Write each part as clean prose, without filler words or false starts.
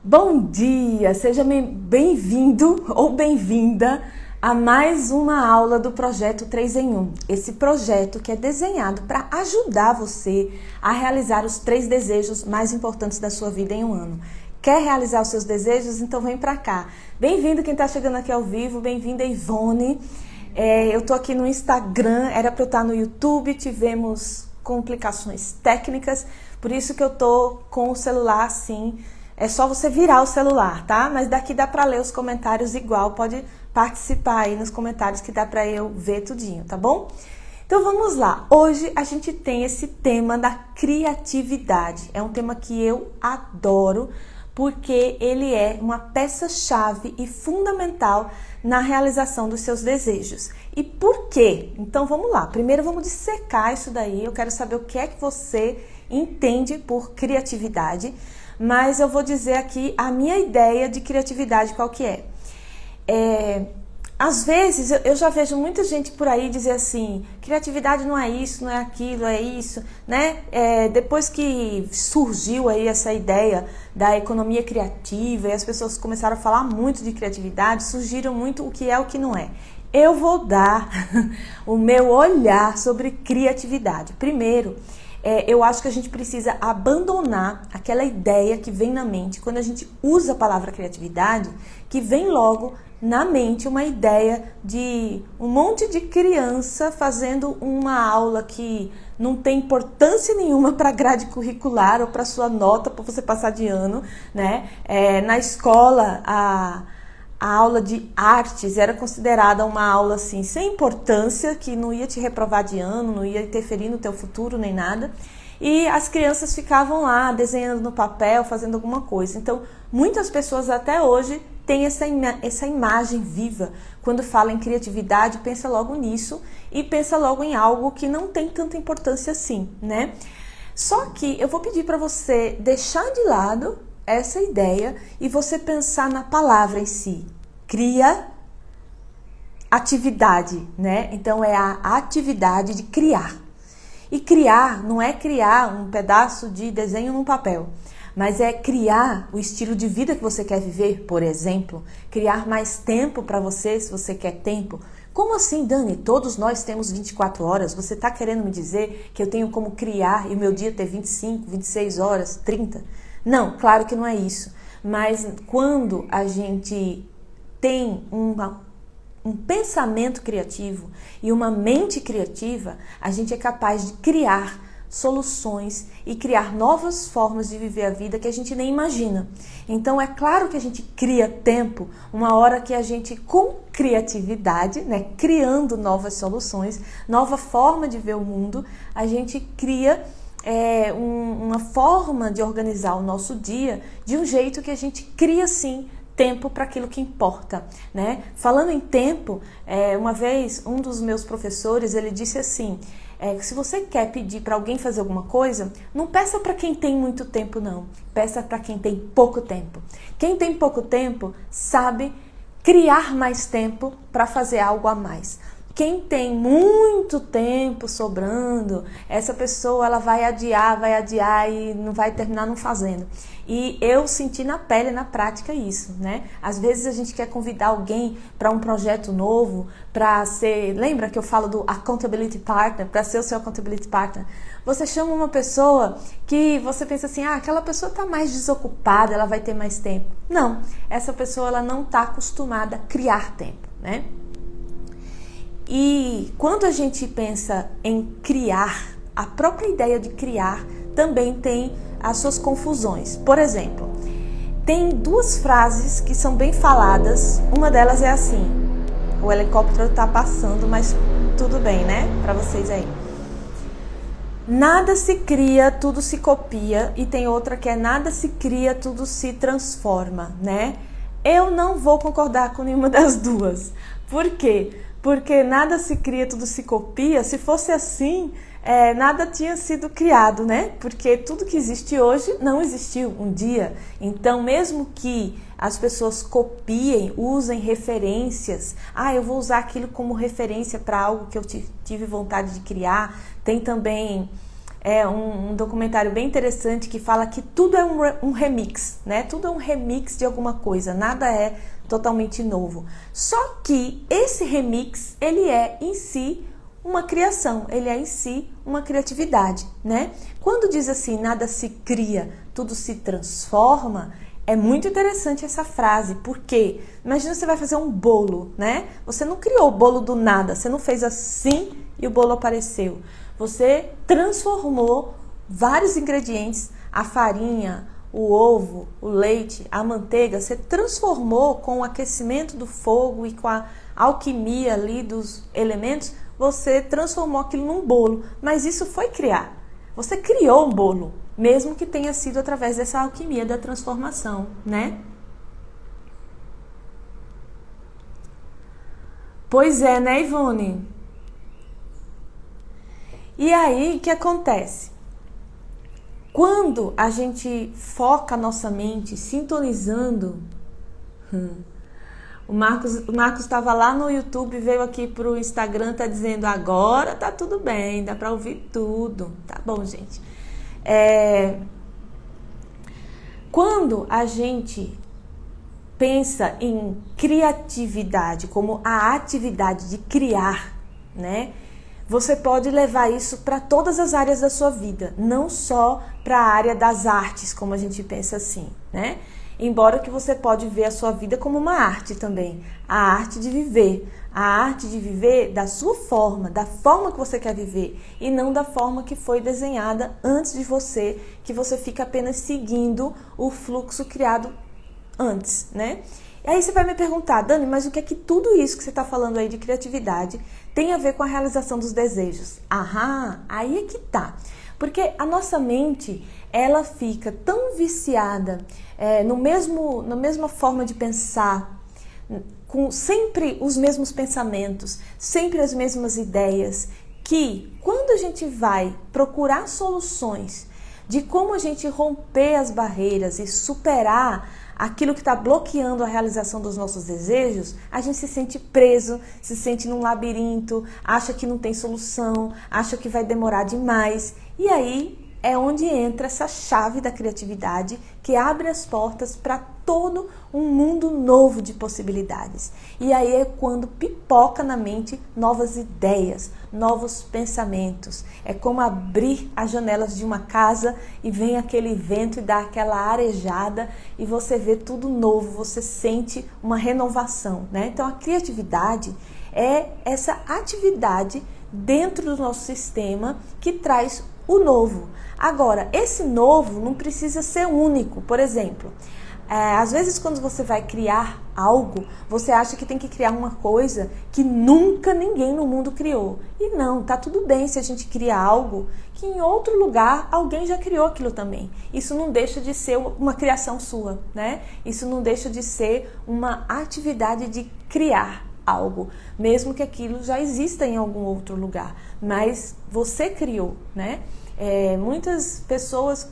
Bom dia, seja bem-vindo ou bem-vinda a mais uma aula do projeto 3 em 1. Esse projeto que é desenhado para ajudar você a realizar os 3 desejos mais importantes da sua vida em um ano. Quer realizar os seus desejos? Então vem para cá. Bem-vindo quem está chegando aqui ao vivo, bem-vinda Ivone. Eu tô aqui no Instagram, era para eu estar no YouTube, tivemos complicações técnicas, por isso que eu tô com o celular assim. É só você virar o celular, tá? Mas daqui dá para ler os comentários igual, pode participar aí nos comentários que dá para eu ver tudinho, tá bom? Então vamos lá. Hoje a gente tem esse tema da criatividade. É um tema que eu adoro, porque ele é uma peça-chave e fundamental na realização dos seus desejos. E por quê? Então vamos lá. Primeiro vamos dissecar isso daí. Eu quero saber o que é que você entende por criatividade. Mas eu vou dizer aqui a minha ideia de criatividade, qual que é. Às vezes eu já vejo muita gente por aí dizer assim, criatividade não é isso, não é aquilo, é isso, né? Depois que surgiu aí essa ideia da economia criativa e as pessoas começaram a falar muito de criatividade, surgiram muito o que é o que não é. Eu vou dar o meu olhar sobre criatividade. Primeiro, eu acho que a gente precisa abandonar aquela ideia que vem na mente quando a gente usa a palavra criatividade, que vem logo na mente uma ideia de um monte de criança fazendo uma aula que não tem importância nenhuma para a grade curricular ou para a sua nota para você passar de ano, né? Na escola, a aula de artes era considerada uma aula assim, sem importância, que não ia te reprovar de ano, não ia interferir no teu futuro nem nada. E as crianças ficavam lá desenhando no papel, fazendo alguma coisa. Então, muitas pessoas até hoje têm essa imagem viva. Quando fala em criatividade, pensa logo nisso e pensa logo em algo que não tem tanta importância assim, né? Só que eu vou pedir para você deixar de lado essa ideia e você pensar na palavra em si. Atividade, né? Então é a atividade de criar. E criar não é criar um pedaço de desenho num papel, mas é criar o estilo de vida que você quer viver, por exemplo, criar mais tempo para você, se você quer tempo. Como assim, Dani? Todos nós temos 24 horas. Você está querendo me dizer que eu tenho como criar e o meu dia ter 25, 26 horas, 30? Não, claro que não é isso. Mas quando a gente tem um pensamento criativo e uma mente criativa, a gente é capaz de criar soluções e criar novas formas de viver a vida que a gente nem imagina. Então é claro que a gente cria tempo, uma hora que a gente, com criatividade, né, criando novas soluções, nova forma de ver o mundo, a gente cria uma forma de organizar o nosso dia de um jeito que a gente cria sim tempo para aquilo que importa, né? Falando em tempo, uma vez um dos meus professores, ele disse assim, que se você quer pedir para alguém fazer alguma coisa, não peça para quem tem muito tempo não, peça para quem tem pouco tempo. Quem tem pouco tempo sabe criar mais tempo para fazer algo a mais. Quem tem muito tempo sobrando, essa pessoa ela vai adiar e não vai terminar não fazendo. E eu senti na pele, na prática isso, né? Às vezes a gente quer convidar alguém para um projeto novo, para ser... Lembra que eu falo do accountability partner? Para ser o seu accountability partner. Você chama uma pessoa que você pensa assim, aquela pessoa está mais desocupada, ela vai ter mais tempo. Não, essa pessoa ela não está acostumada a criar tempo, né? E quando a gente pensa em criar, a própria ideia de criar também tem as suas confusões. Por exemplo, tem 2 frases que são bem faladas. Uma delas é assim, o helicóptero está passando, mas tudo bem, né? Para vocês aí. Nada se cria, tudo se copia. E tem outra que é nada se cria, tudo se transforma, né? Eu não vou concordar com nenhuma das duas. Por quê? Porque nada se cria, tudo se copia. Se fosse assim, nada tinha sido criado, né? Porque tudo que existe hoje não existiu um dia. Então, mesmo que as pessoas copiem, usem referências, eu vou usar aquilo como referência para algo que eu tive vontade de criar. Tem também é um documentário bem interessante que fala que tudo é um remix, né? Tudo é um remix de alguma coisa, nada é totalmente novo. Só que esse remix, ele é em si uma criação, ele é em si uma criatividade, né? Quando diz assim, nada se cria, tudo se transforma, é muito interessante essa frase, porque imagina você vai fazer um bolo, né? Você não criou o bolo do nada, você não fez assim e o bolo apareceu. Você transformou vários ingredientes, a farinha, o ovo, o leite, a manteiga, você transformou com o aquecimento do fogo e com a alquimia ali dos elementos, você transformou aquilo num bolo. Mas isso foi criar. Você criou um bolo, mesmo que tenha sido através dessa alquimia da transformação, né? Pois é, né, Ivone? E aí, o que acontece? Quando a gente foca a nossa mente sintonizando... O Marcos estava lá no YouTube, veio aqui pro Instagram, tá dizendo, agora tá tudo bem, dá para ouvir tudo. Tá bom, gente. Quando a gente pensa em criatividade como a atividade de criar, né? Você pode levar isso para todas as áreas da sua vida, não só para a área das artes, como a gente pensa assim, né? Embora que você pode ver a sua vida como uma arte também, a arte de viver da sua forma, da forma que você quer viver e não da forma que foi desenhada antes de você, que você fica apenas seguindo o fluxo criado antes, né? E aí você vai me perguntar, Dani, mas o que é que tudo isso que você está falando aí de criatividade tem a ver com a realização dos desejos? Aham, aí é que tá. Porque a nossa mente, ela fica tão viciada na mesma forma de pensar, com sempre os mesmos pensamentos, sempre as mesmas ideias, que quando a gente vai procurar soluções de como a gente romper as barreiras e superar aquilo que está bloqueando a realização dos nossos desejos, a gente se sente preso, se sente num labirinto, acha que não tem solução, acha que vai demorar demais. E aí é onde entra essa chave da criatividade que abre as portas para todo um mundo novo de possibilidades. E aí é quando pipoca na mente novas ideias, novos pensamentos. É como abrir as janelas de uma casa e vem aquele vento e dá aquela arejada e você vê tudo novo, você sente uma renovação, né? Então a criatividade é essa atividade dentro do nosso sistema que traz o novo. Agora, esse novo não precisa ser único. Por exemplo, às vezes quando você vai criar algo, você acha que tem que criar uma coisa que nunca ninguém no mundo criou. E não, tá tudo bem se a gente cria algo que em outro lugar alguém já criou aquilo também. Isso não deixa de ser uma criação sua, né? Isso não deixa de ser uma atividade de criar algo, mesmo que aquilo já exista em algum outro lugar, mas você criou, né? Muitas pessoas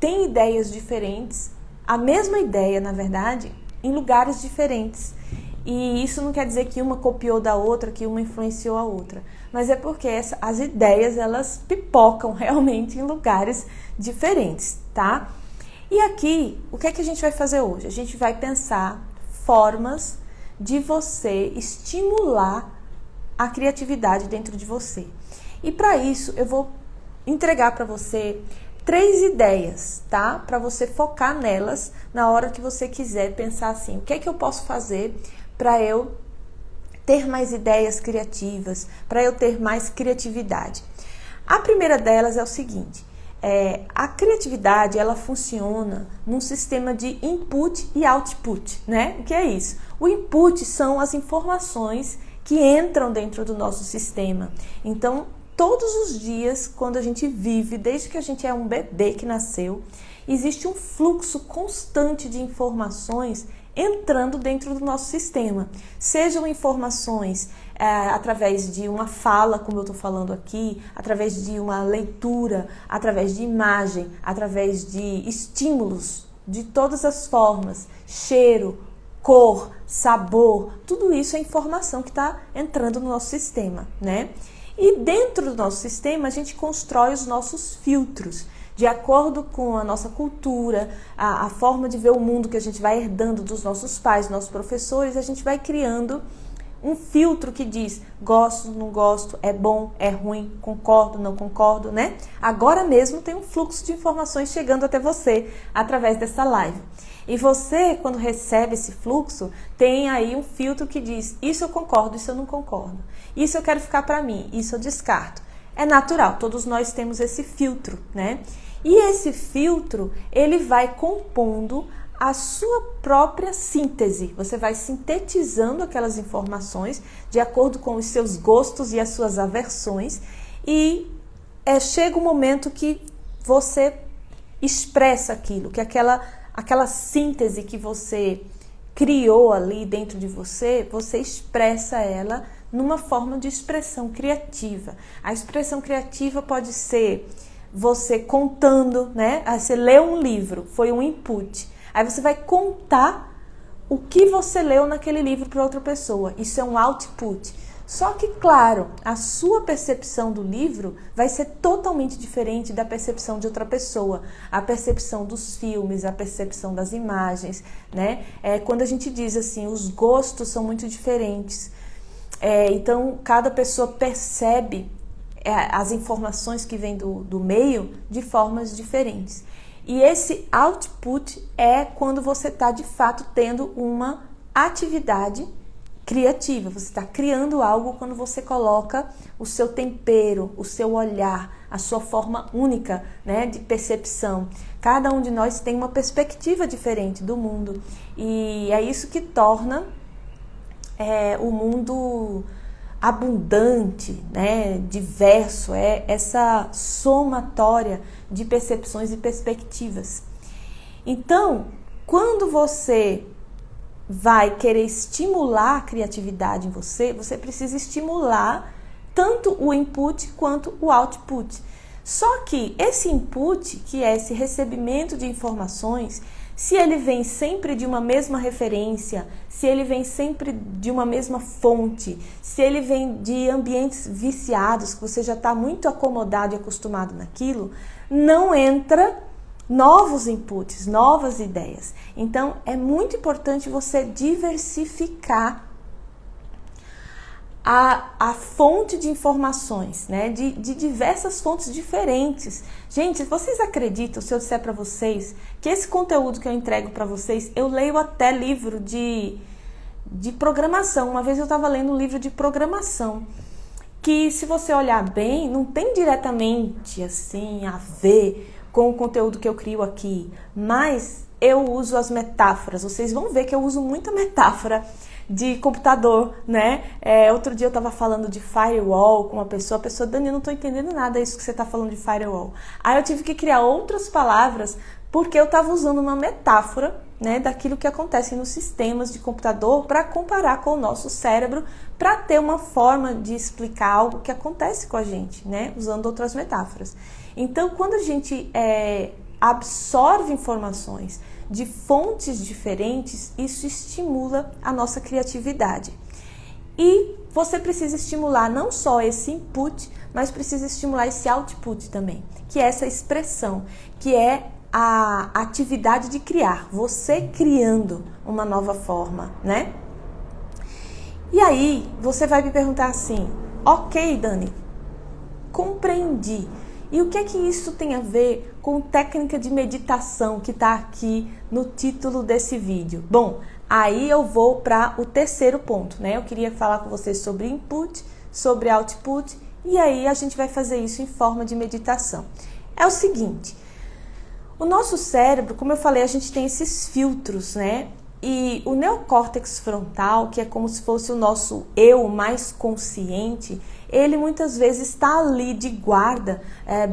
têm ideias diferentes, a mesma ideia, na verdade, em lugares diferentes. E isso não quer dizer que uma copiou da outra, que uma influenciou a outra, mas é porque as ideias, elas pipocam realmente em lugares diferentes, tá? E aqui, o que é que a gente vai fazer hoje? A gente vai pensar formas de você estimular a criatividade dentro de você. E para isso, eu vou entregar para você 3 ideias, tá? Para você focar nelas na hora que você quiser pensar assim, o que é que eu posso fazer para eu ter mais ideias criativas, para eu ter mais criatividade. A primeira delas é o seguinte, a criatividade, ela funciona num sistema de input e output, né? O que é isso? O input são as informações que entram dentro do nosso sistema. Então, todos os dias, quando a gente vive, desde que a gente é um bebê que nasceu, existe um fluxo constante de informações entrando dentro do nosso sistema. Sejam informações através de uma fala, como eu estou falando aqui, através de uma leitura, através de imagem, através de estímulos de todas as formas, cheiro, cor, sabor, tudo isso é informação que está entrando no nosso sistema, né? E dentro do nosso sistema, a gente constrói os nossos filtros, de acordo com a nossa cultura, a forma de ver o mundo que a gente vai herdando dos nossos pais, nossos professores, a gente vai criando um filtro que diz gosto, não gosto, é bom, é ruim, concordo, não concordo, né? Agora mesmo tem um fluxo de informações chegando até você através dessa live. E você, quando recebe esse fluxo, tem aí um filtro que diz isso eu concordo, isso eu não concordo. Isso eu quero ficar para mim, isso eu descarto. É natural, todos nós temos esse filtro, né? E esse filtro, ele vai compondo a sua própria síntese. Você vai sintetizando aquelas informações de acordo com os seus gostos e as suas aversões e chega um momento que você expressa aquilo, que aquela síntese que você criou ali dentro de você, você expressa ela numa forma de expressão criativa. A expressão criativa pode ser você contando, né? Você leu um livro, foi um input. Aí você vai contar o que você leu naquele livro para outra pessoa. Isso é um output. Só que, claro, a sua percepção do livro vai ser totalmente diferente da percepção de outra pessoa. A percepção dos filmes, a percepção das imagens, né? Quando a gente diz assim, os gostos são muito diferentes. Então, cada pessoa percebe as informações que vêm do meio de formas diferentes. E esse output é quando você está, de fato, tendo uma atividade criativa. Você está criando algo quando você coloca o seu tempero, o seu olhar, a sua forma única, né, de percepção. Cada um de nós tem uma perspectiva diferente do mundo. E é isso que torna o mundo abundante, né, diverso, essa somatória de percepções e perspectivas. Então, quando você vai querer estimular a criatividade em você, você precisa estimular tanto o input quanto o output. Só que esse input, que é esse recebimento de informações, se ele vem sempre de uma mesma referência, se ele vem sempre de uma mesma fonte, se ele vem de ambientes viciados, que você já está muito acomodado e acostumado naquilo, não entra novos inputs, novas ideias. Então, é muito importante você diversificar a fonte de informações, né? De diversas fontes diferentes. Gente, vocês acreditam, se eu disser para vocês, que esse conteúdo que eu entrego para vocês, eu leio até livro de programação. Uma vez eu estava lendo um livro de programação, que se você olhar bem, não tem diretamente assim a ver com o conteúdo que eu crio aqui, mas eu uso as metáforas. Vocês vão ver que eu uso muita metáfora de computador, né? Outro dia eu estava falando de firewall com uma pessoa, a pessoa, Dani, eu não estou entendendo nada disso que você está falando de firewall. Aí eu tive que criar outras palavras, porque eu estava usando uma metáfora, né, daquilo que acontece nos sistemas de computador para comparar com o nosso cérebro, para ter uma forma de explicar algo que acontece com a gente, né, usando outras metáforas. Então, quando a gente absorve informações de fontes diferentes, isso estimula a nossa criatividade. E você precisa estimular não só esse input, mas precisa estimular esse output também, que é essa expressão, que é a atividade de criar, você criando uma nova forma, né? E aí, você vai me perguntar assim, ok, Dani, compreendi. E o que é que isso tem a ver com técnica de meditação que está aqui no título desse vídeo? Bom, aí eu vou para o terceiro ponto, né? Eu queria falar com vocês sobre input, sobre output, e aí a gente vai fazer isso em forma de meditação. É o seguinte, o nosso cérebro, como eu falei, a gente tem esses filtros, né? E o neocórtex frontal, que é como se fosse o nosso eu mais consciente, ele muitas vezes está ali de guarda,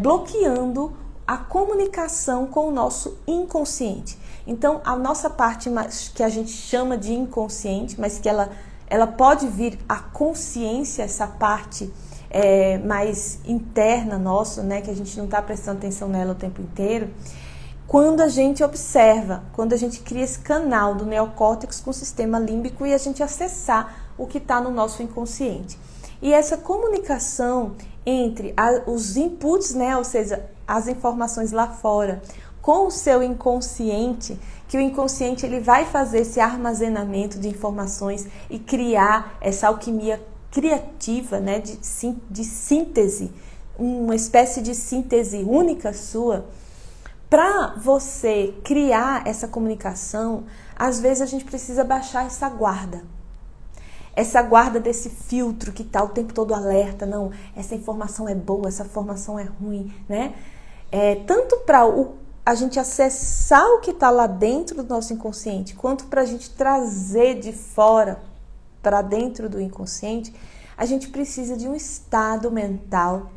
bloqueando a comunicação com o nosso inconsciente. Então, a nossa parte que a gente chama de inconsciente, mas que ela pode vir à consciência, essa parte mais interna nossa, né, que a gente não está prestando atenção nela o tempo inteiro, quando a gente observa, quando a gente cria esse canal do neocórtex com o sistema límbico e a gente acessar o que está no nosso inconsciente. E essa comunicação entre os inputs, né, ou seja, as informações lá fora, com o seu inconsciente, que o inconsciente ele vai fazer esse armazenamento de informações e criar essa alquimia criativa, né, de síntese, uma espécie de síntese única sua. Para você criar essa comunicação, às vezes a gente precisa baixar essa guarda desse filtro que está o tempo todo alerta, não, essa informação é boa, essa informação é ruim, né? Tanto para a gente acessar o que está lá dentro do nosso inconsciente, quanto para a gente trazer de fora para dentro do inconsciente, a gente precisa de um estado mental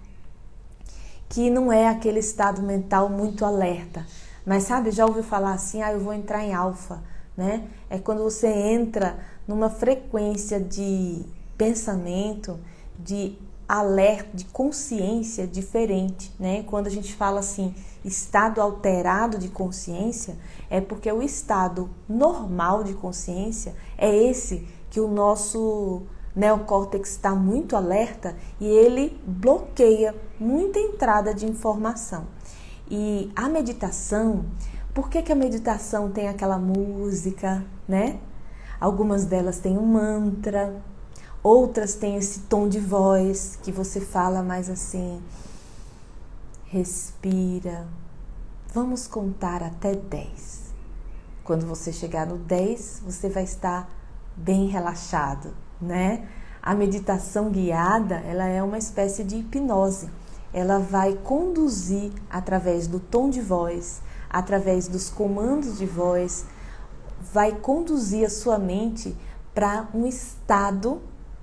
que não é aquele estado mental muito alerta. Mas sabe, já ouviu falar assim, eu vou entrar em alfa, né? É quando você entra numa frequência de pensamento, de alerta, de consciência diferente, né? Quando a gente fala assim, estado alterado de consciência, é porque o estado normal de consciência é esse que o nosso neocórtex está muito alerta e ele bloqueia muita entrada de informação. E a meditação, por que a meditação tem aquela música, né? Algumas delas têm um mantra, outras têm esse tom de voz que você fala mais assim, respira, vamos contar até 10. Quando você chegar no 10, você vai estar bem relaxado, né? A meditação guiada, ela é uma espécie de hipnose. Ela vai conduzir através do tom de voz, através dos comandos de voz, vai conduzir a sua mente para um estado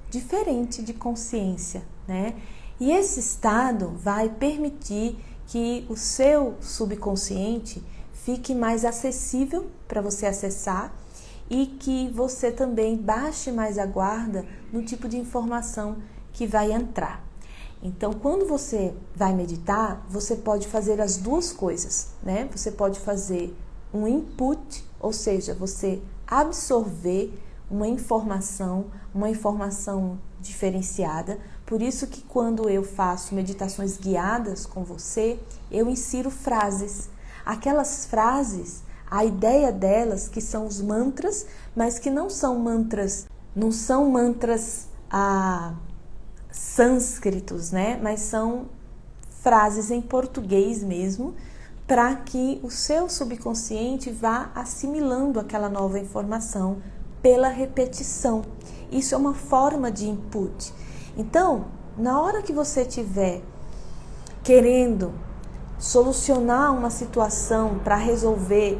diferente de consciência, né? E esse estado vai permitir que o seu subconsciente fique mais acessível para você acessar e que você também baixe mais a guarda no tipo de informação que vai entrar. Então, quando você vai meditar, você pode fazer as duas coisas, né? Você pode fazer um input, ou seja, você absorver uma informação diferenciada. Por isso que quando eu faço meditações guiadas com você, eu insiro frases. Aquelas frases, a ideia delas que são os mantras, mas que não são mantras sânscritos, né? Mas são frases em português mesmo, para que o seu subconsciente vá assimilando aquela nova informação pela repetição. Isso é uma forma de input. Então, na hora que você estiver querendo solucionar uma situação para resolver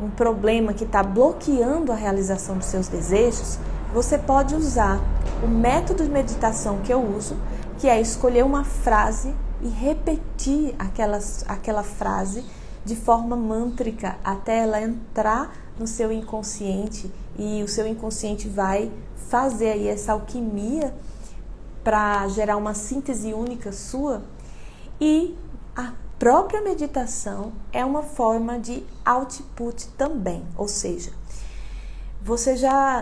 um problema que está bloqueando a realização dos seus desejos, você pode usar o método de meditação que eu uso, que é escolher uma frase e repetir aquela frase de forma mântrica até ela entrar no seu inconsciente, e o seu inconsciente vai fazer aí essa alquimia para gerar uma síntese única sua. E a própria meditação é uma forma de output também, ou seja,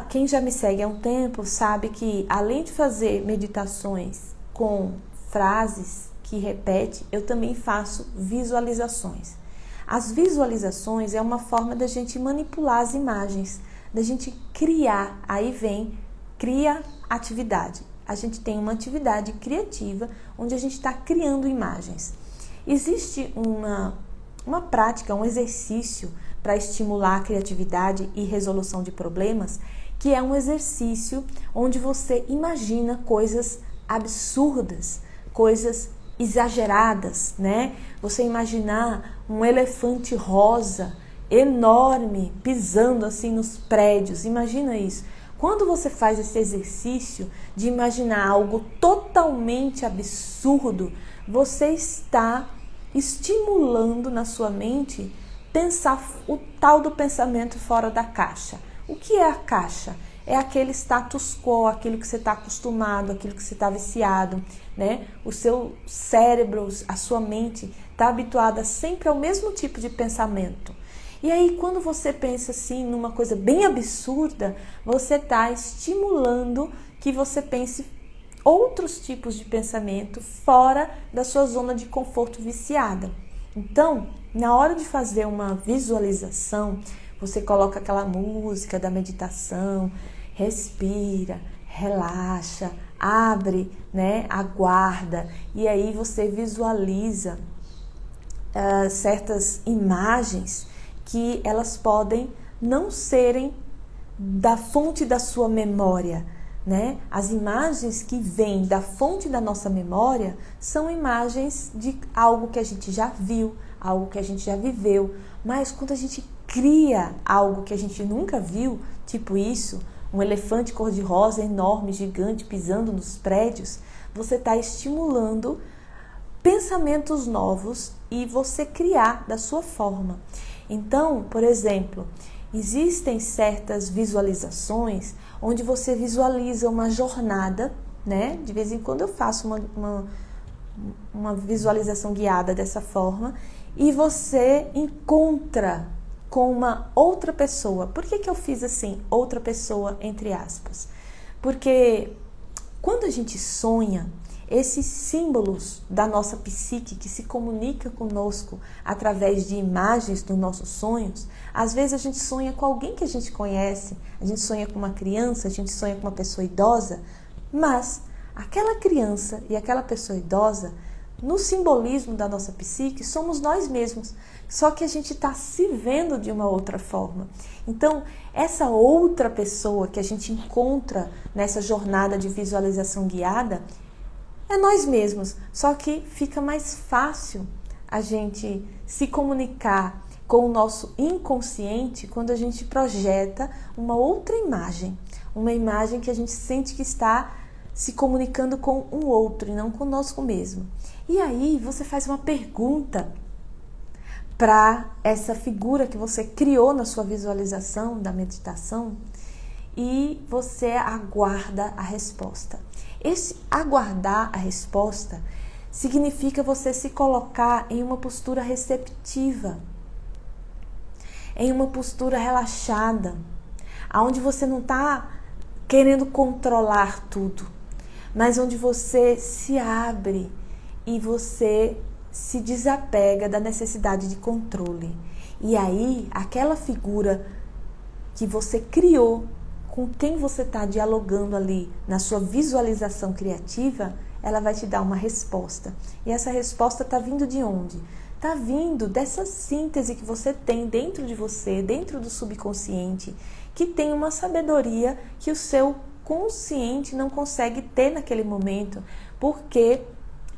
quem já me segue há um tempo sabe que além de fazer meditações com frases que repete, eu também faço visualizações. As visualizações é uma forma da gente manipular as imagens, da gente criar, aí vem criatividade. A gente tem uma atividade criativa onde a gente está criando imagens. Existe uma prática, um exercício para estimular a criatividade e resolução de problemas, que é um exercício onde você imagina coisas absurdas, coisas exageradas, né? Você imaginar um elefante rosa enorme pisando assim nos prédios, imagina isso. Quando você faz esse exercício de imaginar algo totalmente absurdo, você está estimulando na sua mente pensar o tal do pensamento fora da caixa. O que é a caixa? É aquele status quo, aquilo que você está acostumado, aquilo que você está viciado, né? O seu cérebro, a sua mente está habituada sempre ao mesmo tipo de pensamento. E aí, quando você pensa assim numa coisa bem absurda, você está estimulando que você pense outros tipos de pensamento fora da sua zona de conforto viciada. Então, na hora de fazer uma visualização, você coloca aquela música da meditação, respira, relaxa, abre, né, aguarda, e aí você visualiza certas imagens que elas podem não serem da fonte da sua memória, né? As imagens que vêm da fonte da nossa memória são imagens de algo que a gente já viu, algo que a gente já viveu, mas quando a gente cria algo que a gente nunca viu, tipo isso, um elefante cor-de-rosa enorme, gigante, pisando nos prédios, você está estimulando pensamentos novos e você criar da sua forma. Então, por exemplo, existem certas visualizações onde você visualiza uma jornada, né? De vez em quando eu faço uma visualização guiada dessa forma e você encontra com uma outra pessoa. Por que eu fiz assim, outra pessoa, entre aspas? Porque quando a gente sonha, esses símbolos da nossa psique que se comunica conosco através de imagens dos nossos sonhos, às vezes a gente sonha com alguém que a gente conhece, a gente sonha com uma criança, a gente sonha com uma pessoa idosa, mas aquela criança e aquela pessoa idosa, no simbolismo da nossa psique, somos nós mesmos, só que a gente está se vendo de uma outra forma. Então, essa outra pessoa que a gente encontra nessa jornada de visualização guiada, é nós mesmos, só que fica mais fácil a gente se comunicar com o nosso inconsciente quando a gente projeta uma outra imagem, uma imagem que a gente sente que está se comunicando com um outro e não conosco mesmo. E aí você faz uma pergunta para essa figura que você criou na sua visualização da meditação e você aguarda a resposta. Esse aguardar a resposta significa você se colocar em uma postura receptiva, em uma postura relaxada, onde você não está querendo controlar tudo, mas onde você se abre e você se desapega da necessidade de controle. E aí, aquela figura que você criou, com quem você está dialogando ali na sua visualização criativa, ela vai te dar uma resposta. E essa resposta está vindo de onde? Está vindo dessa síntese que você tem dentro de você, dentro do subconsciente, que tem uma sabedoria que o seu consciente não consegue ter naquele momento, porque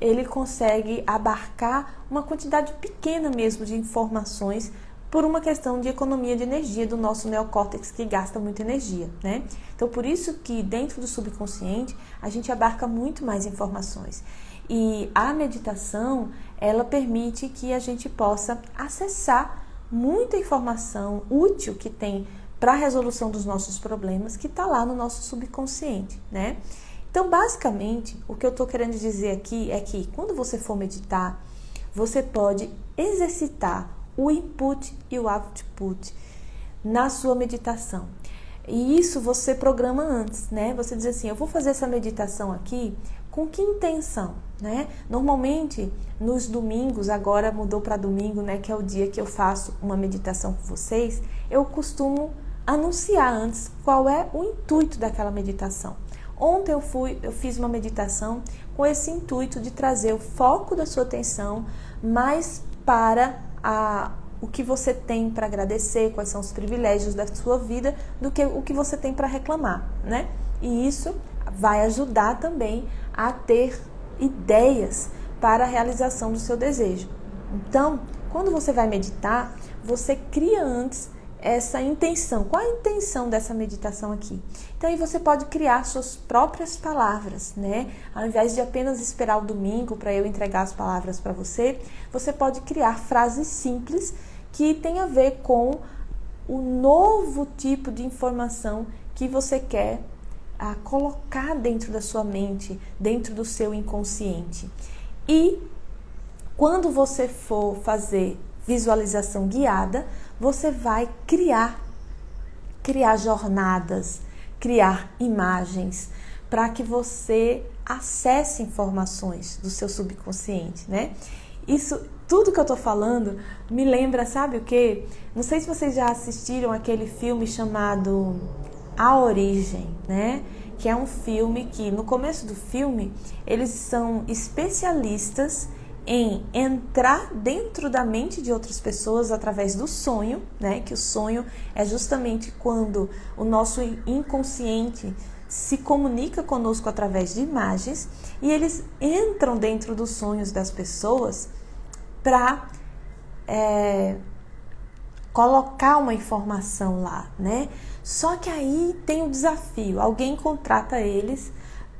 ele consegue abarcar uma quantidade pequena mesmo de informações por uma questão de economia de energia do nosso neocórtex, que gasta muita energia, né? Então, por isso que dentro do subconsciente a gente abarca muito mais informações. E a meditação, ela permite que a gente possa acessar muita informação útil que tem para a resolução dos nossos problemas, que está lá no nosso subconsciente, né? Então, basicamente, o que eu estou querendo dizer aqui é que quando você for meditar, você pode exercitar o input e o output na sua meditação. E isso você programa antes, né? Você diz assim, eu vou fazer essa meditação aqui com que intenção, né? Normalmente, nos domingos, agora mudou para domingo, né? Que é o dia que eu faço uma meditação com vocês, eu costumo anunciar antes qual é o intuito daquela meditação. Ontem eu fiz uma meditação com esse intuito de trazer o foco da sua atenção mais para o que você tem para agradecer, quais são os privilégios da sua vida, do que o que você tem para reclamar, né? E isso vai ajudar também a ter ideias para a realização do seu desejo. Então, quando você vai meditar, você cria antes essa intenção. Qual a intenção dessa meditação aqui? Então, aí você pode criar suas próprias palavras, né? Ao invés de apenas esperar o domingo para eu entregar as palavras para você, você pode criar frases simples que tem a ver com o novo tipo de informação que você quer colocar dentro da sua mente, dentro do seu inconsciente. E quando você for fazer visualização guiada, você vai criar jornadas, criar imagens, para que você acesse informações do seu subconsciente, né? Isso, tudo que eu tô falando me lembra, sabe o quê? Não sei se vocês já assistiram aquele filme chamado A Origem, né? Que é um filme que, no começo do filme, eles são especialistas em entrar dentro da mente de outras pessoas através do sonho, né? Que o sonho é justamente quando o nosso inconsciente se comunica conosco através de imagens, e eles entram dentro dos sonhos das pessoas para colocar uma informação lá, né? Só que aí tem um desafio, alguém contrata eles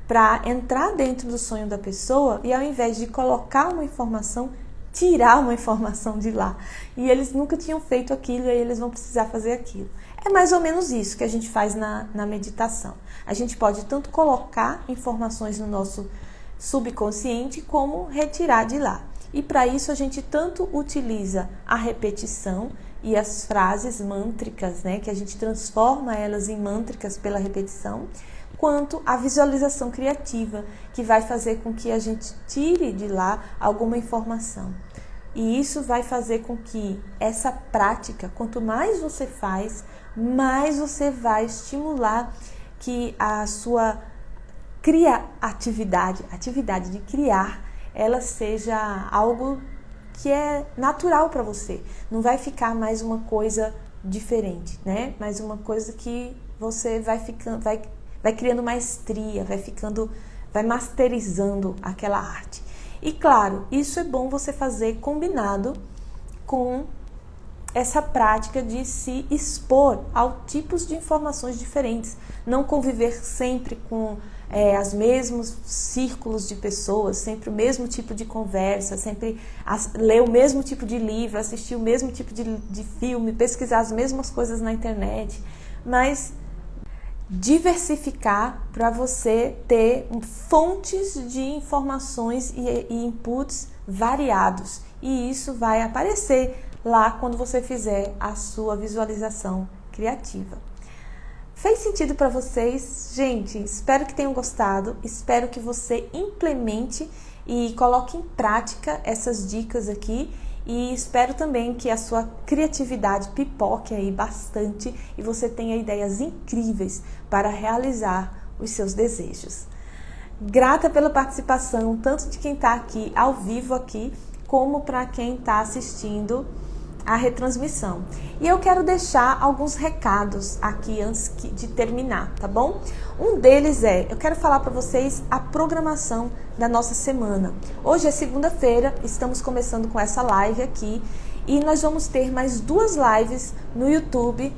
para entrar dentro do sonho da pessoa e, ao invés de colocar uma informação, tirar uma informação de lá. E eles nunca tinham feito aquilo, e aí eles vão precisar fazer aquilo. É mais ou menos isso que a gente faz na meditação. A gente pode tanto colocar informações no nosso subconsciente como retirar de lá. E para isso a gente tanto utiliza a repetição e as frases mântricas, né, que a gente transforma elas em mântricas pela repetição, quanto a visualização criativa, que vai fazer com que a gente tire de lá alguma informação. E isso vai fazer com que essa prática, quanto mais você faz, mais você vai estimular que a sua atividade de criar, ela seja algo que é natural para você. Não vai ficar mais uma coisa diferente, né? Mais uma coisa que você vai criando maestria, vai masterizando aquela arte. E claro, isso é bom você fazer combinado com essa prática de se expor a tipos de informações diferentes. Não conviver sempre com os mesmos círculos de pessoas, sempre o mesmo tipo de conversa, sempre ler o mesmo tipo de livro, assistir o mesmo tipo de filme, pesquisar as mesmas coisas na internet, mas diversificar para você ter fontes de informações e inputs variados. E isso vai aparecer lá quando você fizer a sua visualização criativa. Fez sentido para vocês? Gente, espero que tenham gostado, espero que você implemente e coloque em prática essas dicas aqui, e espero também que a sua criatividade pipoque aí bastante e você tenha ideias incríveis para realizar os seus desejos. Grata pela participação, tanto de quem está aqui ao vivo aqui, como para quem está assistindo a retransmissão. E eu quero deixar alguns recados aqui antes de terminar, tá bom? Um deles eu quero falar para vocês a programação da nossa semana. Hoje é segunda-feira, estamos começando com essa live aqui e nós vamos ter mais 2 lives no YouTube.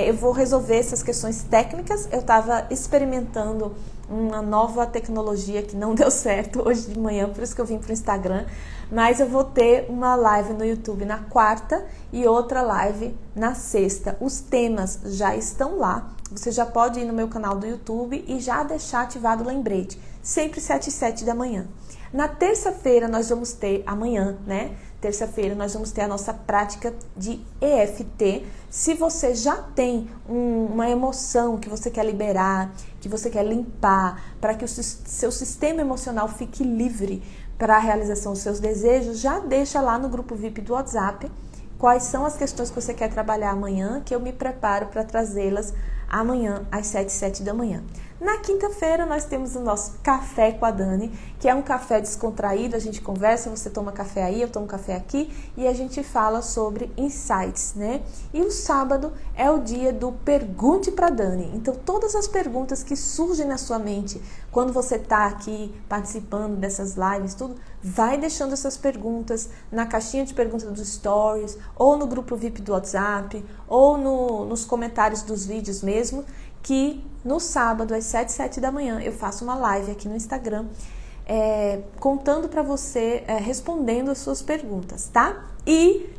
Eu vou resolver essas questões técnicas. Eu estava experimentando uma nova tecnologia que não deu certo hoje de manhã, por isso que eu vim para o Instagram. Mas eu vou ter uma live no YouTube na quarta e outra live na sexta. Os temas já estão lá. Você já pode ir no meu canal do YouTube e já deixar ativado o lembrete. Sempre 7 e 7 da manhã. Na terça-feira nós vamos ter, amanhã, né? Terça-feira nós vamos ter a nossa prática de EFT. Se você já tem uma emoção que você quer liberar, que você quer limpar, para que o seu sistema emocional fique livre para a realização dos seus desejos, já deixa lá no grupo VIP do WhatsApp quais são as questões que você quer trabalhar amanhã, que eu me preparo para trazê-las amanhã às 7 e 7 da manhã. Na quinta-feira nós temos o nosso Café com a Dani, que é um café descontraído, a gente conversa, você toma café aí, eu tomo café aqui e a gente fala sobre insights, né? E o sábado é o dia do Pergunte para Dani. Então todas as perguntas que surgem na sua mente quando você está aqui participando dessas lives, tudo, vai deixando essas perguntas na caixinha de perguntas dos stories, ou no grupo VIP do WhatsApp, ou nos comentários dos vídeos mesmo, que no sábado, às 7 e 7 da manhã, eu faço uma live aqui no Instagram, contando para você, respondendo as suas perguntas, tá? E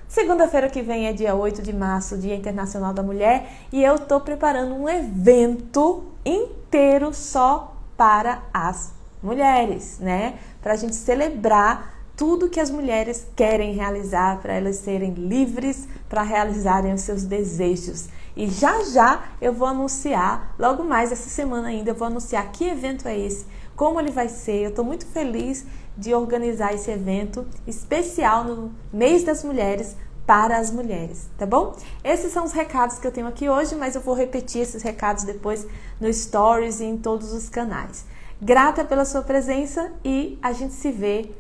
segunda-feira que vem é dia 8 de março, Dia Internacional da Mulher, e eu tô preparando um evento inteiro só para as mulheres, né? Pra gente celebrar tudo que as mulheres querem realizar, para elas serem livres, para realizarem os seus desejos. E já já eu vou anunciar, logo mais essa semana ainda, eu vou anunciar que evento é esse, como ele vai ser. Eu estou muito feliz de organizar esse evento especial no mês das mulheres, para as mulheres, tá bom? Esses são os recados que eu tenho aqui hoje, mas eu vou repetir esses recados depois no Stories e em todos os canais. Grata pela sua presença e a gente se vê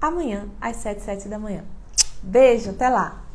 amanhã às 7 da manhã. Beijo, até lá!